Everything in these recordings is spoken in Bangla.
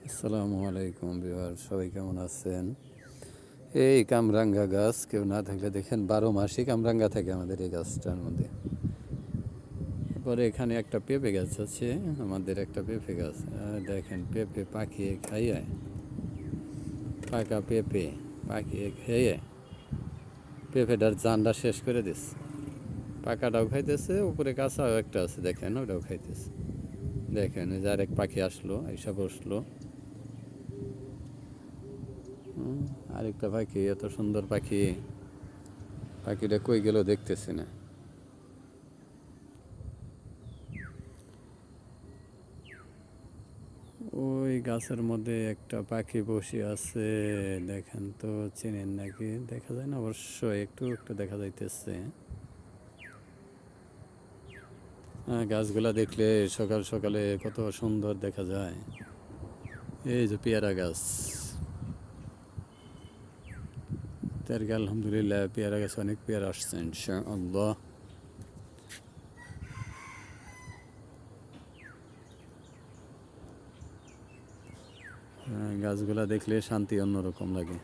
আসসালামু আলাইকুম ভিউয়ার, সবাই কেমন আছেন? এই কামরাঙ্গা গাছ, কেউ না থাকলে দেখেন 12 মাসই কামরাঙ্গা থাকে আমাদের এই গাছটার মধ্যে। পরে এখানে একটা পেঁপে গাছ আছে, আমাদের একটা পেঁপে গাছ। দেখেন পেঁপে পাখিয়ে খাইয়ে, পাকা পেঁপে পাখিয়ে খেয়ে পেঁপেটার জানটা শেষ করে দিস। পাকাটাও খাইতেছে, উপরে কাঁচাও একটা আছে দেখেন, ওটাও খাইতেছে। দেখেন ওই যে আরেক পাখি আসলো, এসব বসলো। আরেকটা পাখি, এত সুন্দর পাখি, পাখিটা কই গেল দেখতেছি না। ওই গাছের মধ্যে একটা পাখি বসে আছে, দেখেন তো, চেনেন নাকি? দেখা যায় না অবশ্যই, একটু একটু দেখা যাইতেছে। হ্যাঁ, গাছগুলা দেখলে সকাল সকালে কত সুন্দর দেখা যায়। এই যে পেয়ারা গাছ, তারকে আলহামদুলিল্লাহ পেয়ারা গাছ অনেক পেয়ারা আসছে ইনশাআল্লাহ। গাছগুলা দেখলে শান্তি অন্যরকম লাগে।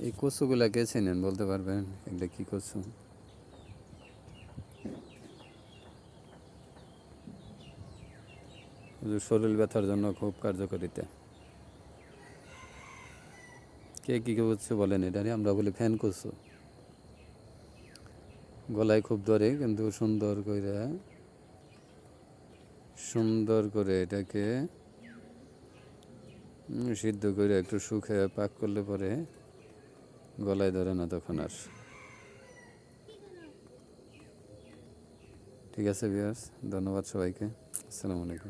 এই কচুগুলা কে চেনেন, বলতে পারবেন এগুলা কি কচু? শরীর ব্যথার জন্য খুব কার্যকারিতা। কে কী কচু বলেন এটারে? আমরা বলি ফ্যান কচু। গলায় খুব ধরে, কিন্তু সুন্দর করে এটাকে সিদ্ধ করে একটু শুকিয়ে পাক করলে পরে গলায় ধরে না তখন আর। ঠিক আছে ভিউয়ার্স, ধন্যবাদ সবাইকে। আসসালামু আলাইকুম।